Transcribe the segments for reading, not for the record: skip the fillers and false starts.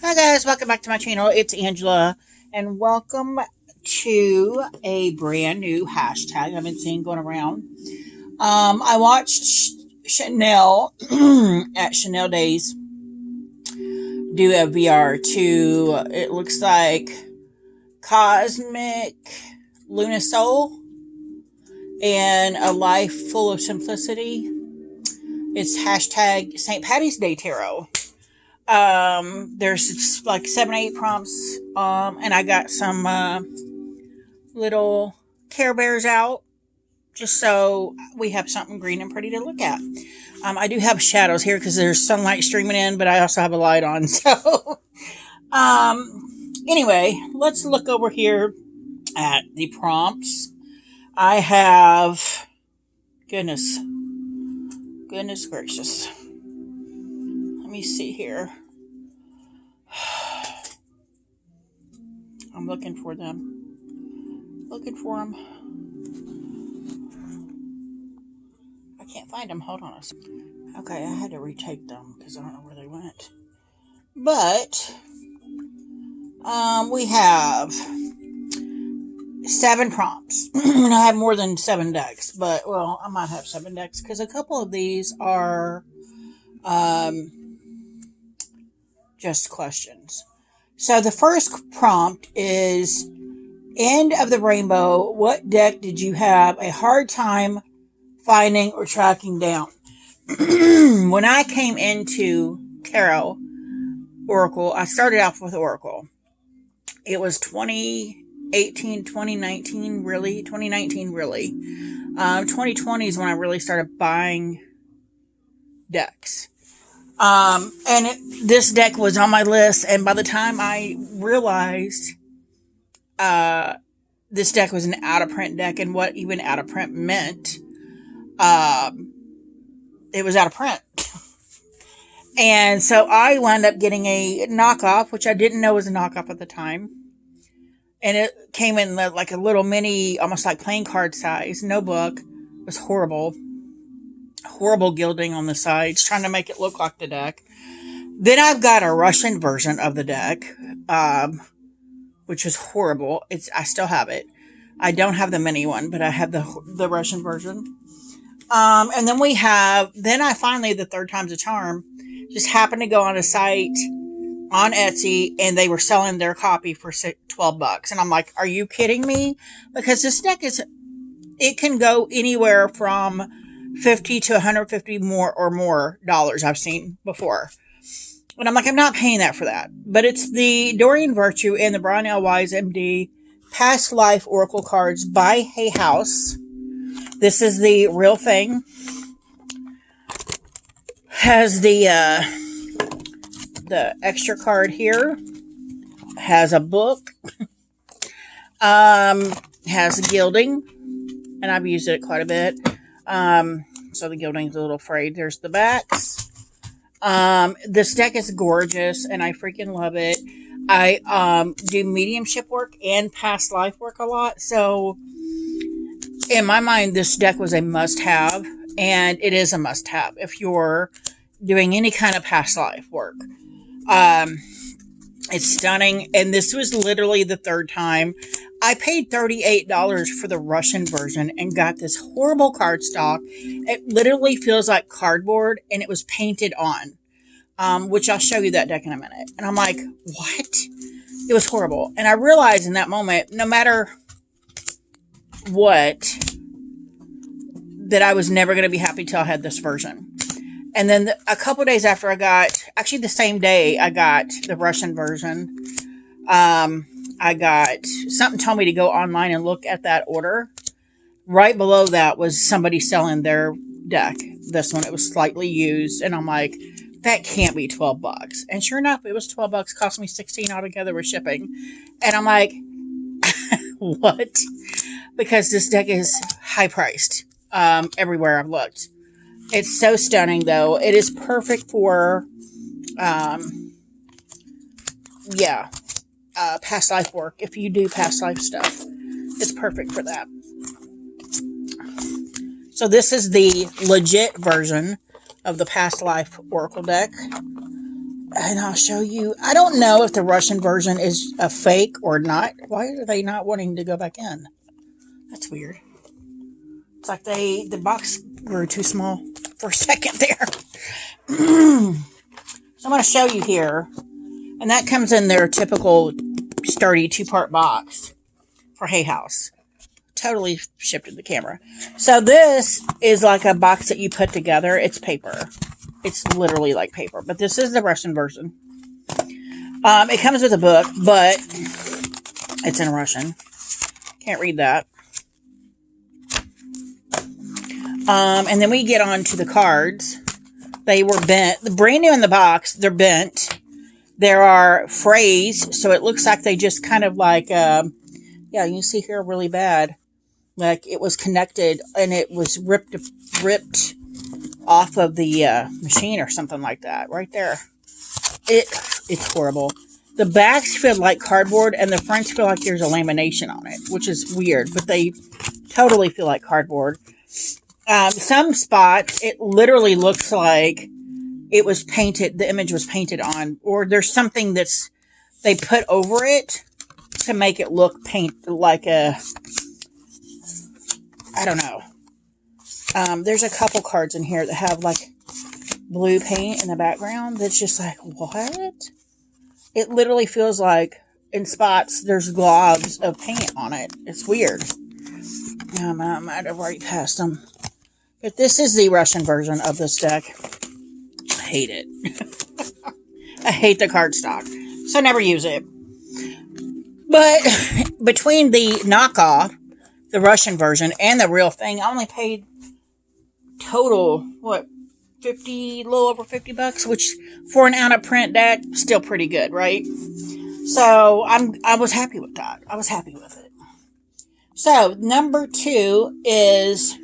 Hi guys, welcome back to my channel. It's Angela, and welcome to a brand new hashtag I've been seeing going around. I watched Chanel at Chanel Days do a VR to, it looks like CosmicLunarSoul and A Life Full of Simplicity. It's hashtag St. Patty's Day Tarot. There's like 7 or 8 prompts, and I got some little Care Bears out just so we have something green and pretty to look at. I do have shadows here because there's sunlight streaming in, but I also have a light on. So anyway, let's look over here at the prompts. I have goodness gracious. Let me see here. I'm looking for them. I can't find them. Hold on a second. Okay, I had to retake them because I don't know where they went. But we have 7 prompts. I have more than 7 decks, but well, I might have 7 decks because a couple of these are just questions. So the first prompt is, end of the rainbow, what deck did you have a hard time finding or tracking down? When I came into Tarot Oracle, I started off with Oracle. It was 2019 really. 2020 is when I really started buying decks. This deck was on my list, and by the time I realized this deck was an out-of-print deck, and what even out-of-print meant, it was out of print. And so I wound up getting a knockoff, which I didn't know was a knockoff at the time. And it came in like a little mini, almost like playing card size, no book. It was horrible gilding on the sides, trying to make it look like the deck. Then I've got a Russian version of the deck, which is horrible. I still have it. I don't have the mini one, but I have the Russian version. And then I finally, the third time's a charm, just happened to go on a site on Etsy, and they were selling their copy for $12. And I'm like, are you kidding me? Because this deck it can go anywhere from $50 to $150 more dollars I've seen before. And I'm like, I'm not paying that for that. But it's the Dorian Virtue and the Brian L. Wise MD Past Life Oracle cards by Hay House. This is the real thing. Has the extra card here. Has a book. Has gilding. And I've used it quite a bit. So the gilding's a little frayed. There's the backs. This deck is gorgeous, and I freaking love it. I do mediumship work and past life work a lot, so in my mind, this deck was a must-have, and it is a must-have if you're doing any kind of past life work. It's stunning, and this was literally the third time. I paid $38 for the Russian version and got this horrible cardstock. It literally feels like cardboard, and it was painted on, which I'll show you that deck in a minute. And I'm like, what? It was horrible. And I realized in that moment, no matter what, that I was never going to be happy till I had this version. And then a couple days after actually the same day I got the Russian version, something told me to go online and look at that order. Right below that was somebody selling their deck. This one, it was slightly used. And I'm like, that can't be $12. And sure enough, it was $12. Cost me $16 altogether with shipping. And I'm like, what? Because this deck is high priced everywhere I've looked. It's so stunning, though. It is perfect for, past life work. If you do past life stuff, it's perfect for that. So this is the legit version of the past life Oracle deck. And I'll show you. I don't know if the Russian version is a fake or not. Why are they not wanting to go back in? That's weird. It's like the box grew too small for a second there. So I'm going to show you here. And that comes in their typical sturdy 2-part box for Hay House. Totally shifted the camera. So this is like a box that you put together. It's paper. It's literally like paper. But this is the Russian version. It comes with a book, but it's in Russian. Can't read that. And then we get on to the cards. They were bent. Brand new in the box. They're bent. There are frays, so it looks like they just kind of like, yeah, you can see here really bad. Like it was connected and it was ripped off of the machine or something like that. Right there. It's horrible. The backs feel like cardboard and the fronts feel like there's a lamination on it, which is weird, but they totally feel like cardboard. Some spots, it literally looks like it was painted, the image was painted on, or there's something that's, they put over it to make it look like a, I don't know. There's a couple cards in here that have like blue paint in the background that's just like, what? It literally feels like in spots there's globs of paint on it. It's weird. I might have already passed them. But this is the Russian version of this deck. I hate it. I hate the cardstock. So I never use it. But between the knockoff, the Russian version, and the real thing, I only paid total, what, a little over $50, which for an out-of-print deck, still pretty good, right? So I was happy with that. I was happy with it. So number 2 is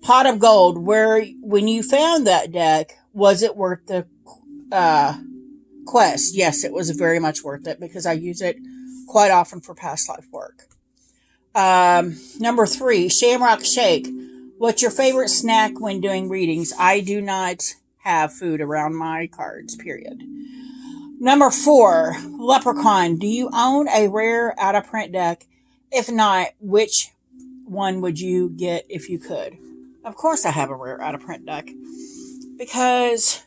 Pot of Gold, where when you found that deck, was it worth the quest? Yes, it was very much worth it because I use it quite often for past life work. Number 3, Shamrock Shake. What's your favorite snack when doing readings? I do not have food around my cards, period. Number 4, Leprechaun. Do you own a rare out-of-print deck? If not, which one would you get if you could? Of course I have a rare out-of-print deck. Because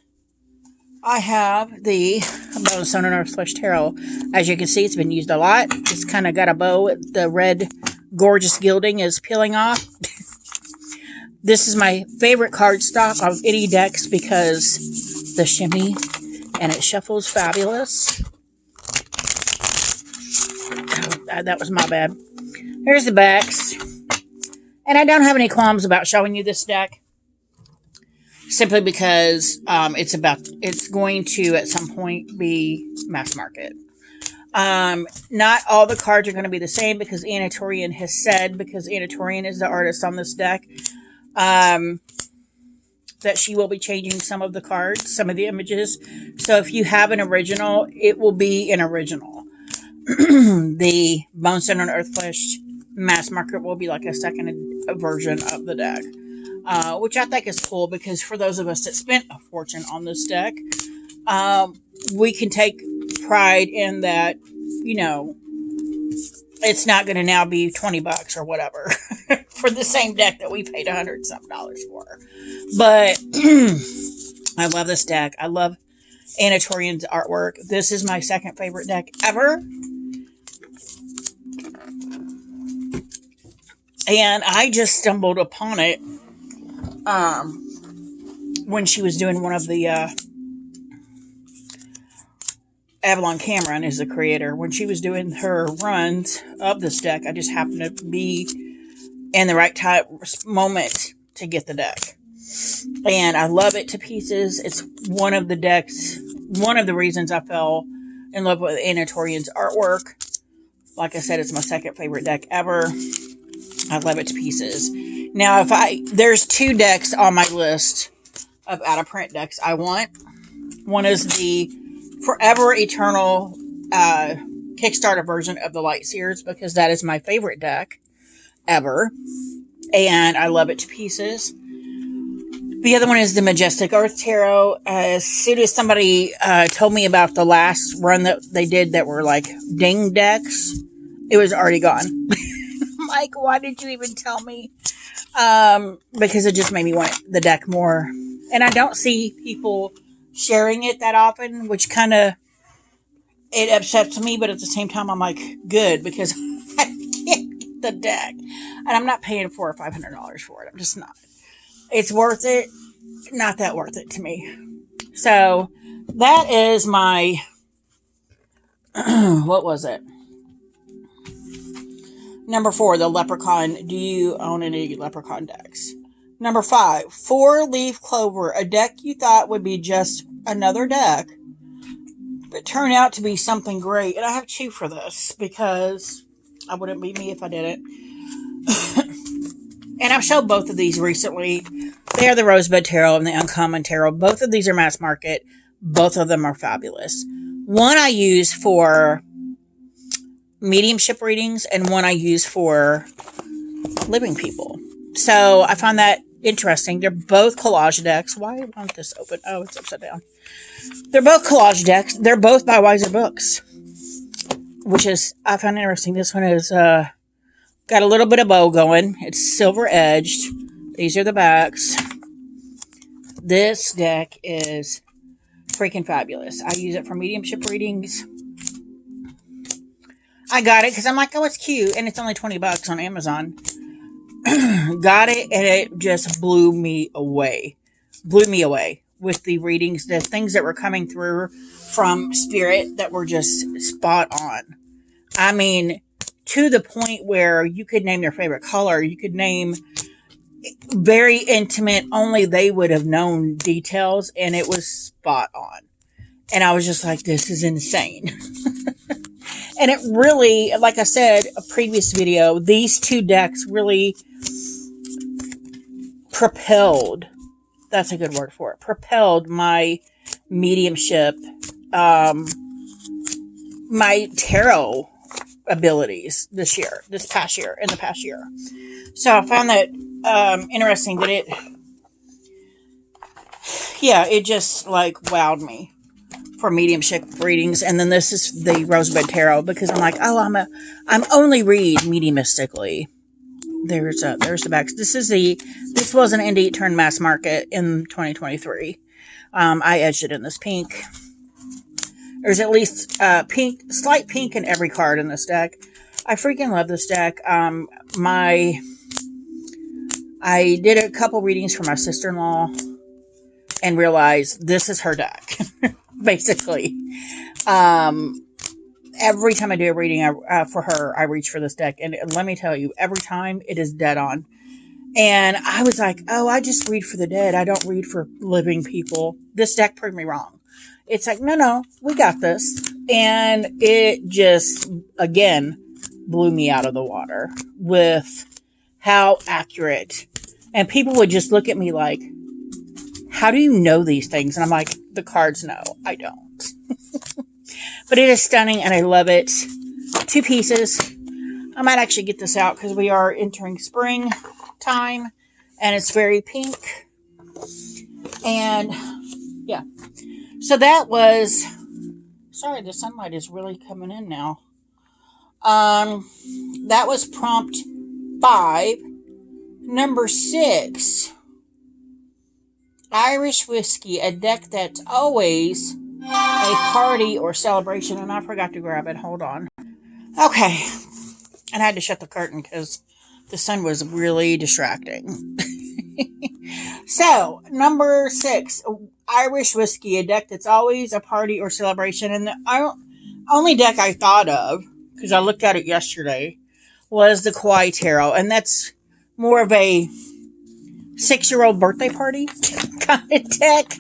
I have the Bone and Earth Flesh Tarot. As you can see, it's been used a lot. It's kind of got a bow. The red gorgeous gilding is peeling off. This is my favorite cardstock of any decks because the shimmy and it shuffles fabulous. Oh, that was my bad. Here's the backs. And I don't have any qualms about showing you this deck. Simply because it's going to at some point be mass market. Not all the cards are going to be the same because Anna Torian has said, because Anna Torian is the artist on this deck, that she will be changing some of the cards, some of the images. So if you have an original, it will be an original. The Bone Stone and Earth Flesh mass market will be like a second version of the deck. Which I think is cool because for those of us that spent a fortune on this deck, we can take pride in that, you know, it's not going to now be $20 or whatever for the same deck that we paid $100-something for. But I love this deck. I love Anna Torian's artwork. This is my second favorite deck ever. And I just stumbled upon it when she was doing one of the Avalon Cameron is the creator. When she was doing her runs of this deck, I just happened to be in the right moment to get the deck. And I love it to pieces. It's one of the decks, one of the reasons I fell in love with Anna Torian's artwork. Like I said, it's my second favorite deck ever. I love it to pieces. Now, there's 2 decks on my list of out-of-print decks I want. One is the Forever Eternal Kickstarter version of the Light Seers, because that is my favorite deck ever. And I love it to pieces. The other one is the Majestic Earth Tarot. As soon as somebody told me about the last run that they did that were like ding decks, it was already gone. I'm like, why did you even tell me? Because it just made me want the deck more. And I don't see people sharing it that often, which kind of, it upsets me, but at the same time, I'm like, good, because I can't get the deck. And I'm not paying $400 or $500 for it. I'm just not. It's worth it. Not that worth it to me. So that is my, what was it? Number 4, the Leprechaun. Do you own any Leprechaun decks? Number 5, 4-leaf clover. A deck you thought would be just another deck, but turned out to be something great. And I have 2 for this because I wouldn't be me if I didn't. And I've showed both of these recently. They are the Rosebud Tarot and the Uncommon Tarot. Both of these are mass market. Both of them are fabulous. One I use for mediumship readings and one I use for living people. So I found that interesting. They're both collage decks. Why won't this open? Oh, it's upside down. They're both collage decks. They're both by Wiser Books, which is, I found interesting. This one is got a little bit of bow going. It's silver edged. These are the backs. This deck is freaking fabulous. I use it for mediumship readings. I got it because I'm like, oh, it's cute. And it's only $20 on Amazon. Got it, and it just blew me away. Blew me away with the readings, the things that were coming through from Spirit that were just spot on. I mean, to the point where you could name their favorite color. You could name very intimate, only they would have known details, and it was spot on. And I was just like, this is insane. And it really, like I said, a previous video, these 2 decks really propelled, that's a good word for it, propelled my mediumship, my tarot abilities this past year. So I found that interesting that it just like wowed me for mediumship readings. And then this is the Rosebud Tarot because I'm like, oh, I'm only read mediumistically. There's the backs. This was an indie turned mass market in 2023. I edged it in this pink. There's at least pink, slight pink in every card in this deck. I freaking love this deck. I did a couple readings for my sister-in-law and realized this is her deck, basically. Every time I do a reading for her, I reach for this deck. And let me tell you, every time it is dead on. And I was like, oh, I just read for the dead. I don't read for living people. This deck proved me wrong. It's like, no, we got this. And it just, again, blew me out of the water with how accurate. And people would just look at me like, how do you know these things? And I'm like, the cards know. I don't. But it is stunning and I love it. 2 pieces. I might actually get this out because we are entering spring time and it's very pink. And yeah. So that was, sorry, the sunlight is really coming in now. That was prompt 5. Number 6. Irish whiskey, a deck that's always a party or celebration. And I forgot to grab it. Hold on. Okay. And I had to shut the curtain because the sun was really distracting. So, number 6. Irish whiskey, a deck that's always a party or celebration. And the only deck I thought of, because I looked at it yesterday, was the Kauai Tarot. And that's more of a 6-year-old birthday party kind of deck.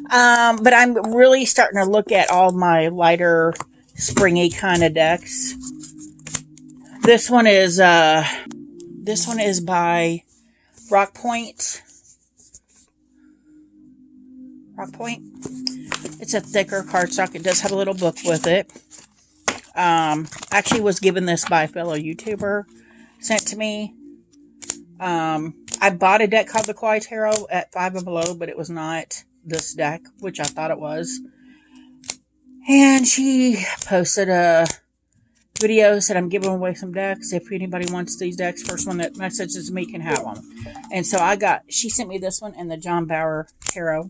But I'm really starting to look at all my lighter, springy kind of decks. This one is by Rock Point. It's a thicker cardstock. It does have a little book with it. Actually was given this by a fellow YouTuber. Sent to me. I I bought a deck called the Kawaii Tarot at Five and Below, but it was not this deck, which I thought it was. And she posted a video, said I'm giving away some decks. If anybody wants these decks, first one that messages me can have them. And so she sent me this one and the John Bauer Tarot.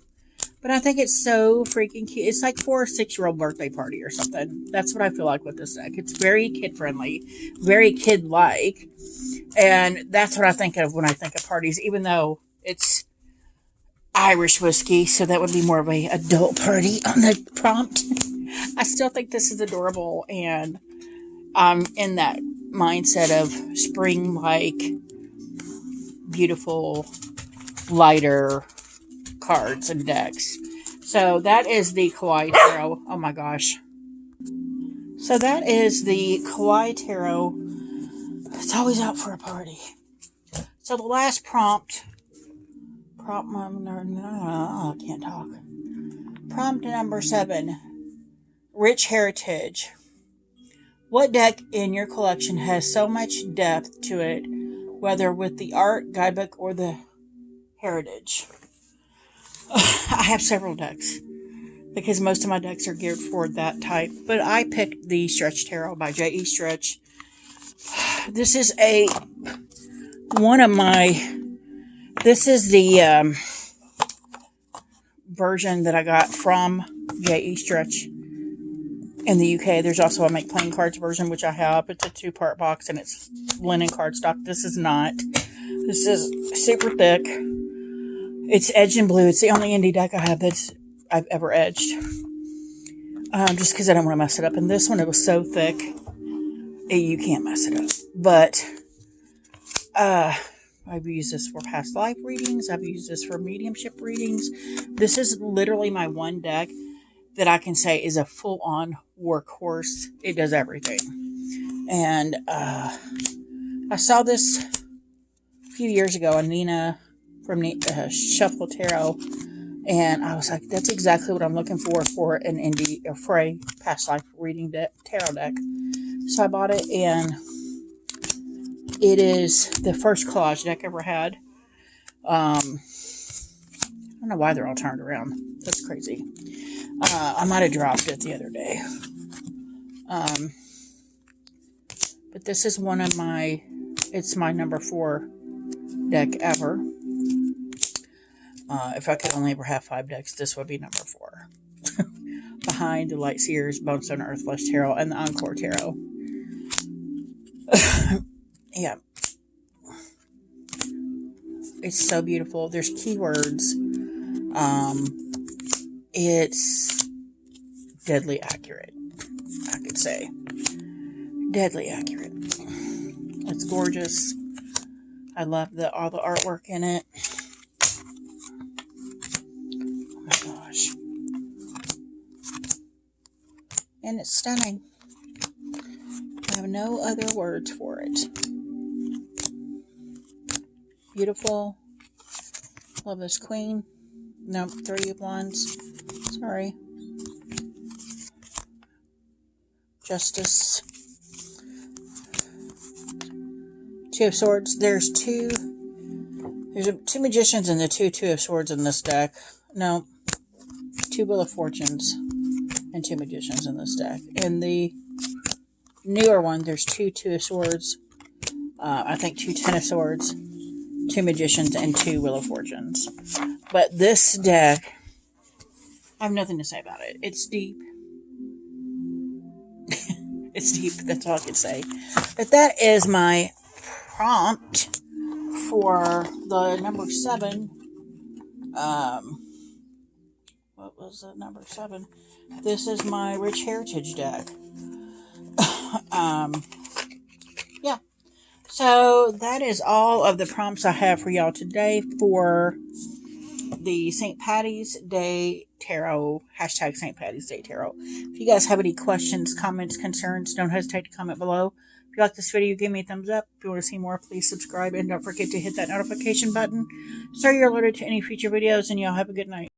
But I think it's so freaking cute. It's like for a 6-year-old birthday party or something. That's what I feel like with this deck. It's very kid-friendly, very kid-like. And that's what I think of when I think of parties, even though it's Irish whiskey. So that would be more of an adult party on the prompt. I still think this is adorable. And I'm in that mindset of spring-like, beautiful, lighter cards and decks. So that is the Kawaii Tarot. Oh my gosh. So that is the Kawaii Tarot. It's always out for a party. So the last prompt. I can't talk. Prompt number 7. Rich Heritage. What deck in your collection has so much depth to it, whether with the art, guidebook, or the heritage? I have several decks because most of my decks are geared for that type. But I picked the Stretch Tarot by J.E. Stretch. This is this is the version that I got from J.E. Stretch in the UK. There's also a Make Playing Cards version, which I have. It's a 2-part box and it's linen cardstock. This is not. This is super thick. It's edged in blue. It's the only indie deck I have I've ever edged. Just because I don't want to mess it up. And this one, it was so thick, you can't mess it up. But I've used this for past life readings. I've used this for mediumship readings. This is literally my one deck that I can say is a full-on workhorse. It does everything. And I saw this a few years ago on Nina from Shuffle Tarot, and I was like, that's exactly what I'm looking for an indie, or for a past life reading tarot deck. So I bought it, and it is the first collage deck I ever had. I don't know why they're all turned around. That's crazy. I might have dropped it the other day. But this is one of it's my number 4 deck ever. If I could only ever have 5 decks, this would be number 4. Behind the Light Seers, Bonestone Earthflesh Tarot, and the Encore Tarot. Yeah. It's so beautiful. There's keywords. It's deadly accurate, I could say. Deadly accurate. It's gorgeous. I love all the artwork in it. Oh my gosh. And it's stunning. I have no other words for it. Beautiful. Love this queen. Nope, 3 of Wands. Sorry. Justice. 2 of Swords. There's 2 Magicians and the 2 of Swords in this deck. No. 2 Wheel of Fortunes and 2 Magicians in this deck. In the newer one, there's 2 of Swords. I think 2 Ten of Swords. 2 Magicians and 2 Wheel of Fortunes. But this deck, I have nothing to say about it. It's deep. It's deep. That's all I can say. But that is my prompt for the number 7. What was the number 7? This is my Rich Heritage deck. Yeah. So that is all of the prompts I have for y'all today for the St. Patty's Day Tarot, hashtag St. Patty's Day Tarot. If you guys have any questions, comments, concerns, don't hesitate to comment below. If you like this video, give me a thumbs up. If you want to see more, please subscribe, and don't forget to hit that notification button so you're alerted to any future videos, and y'all have a good night.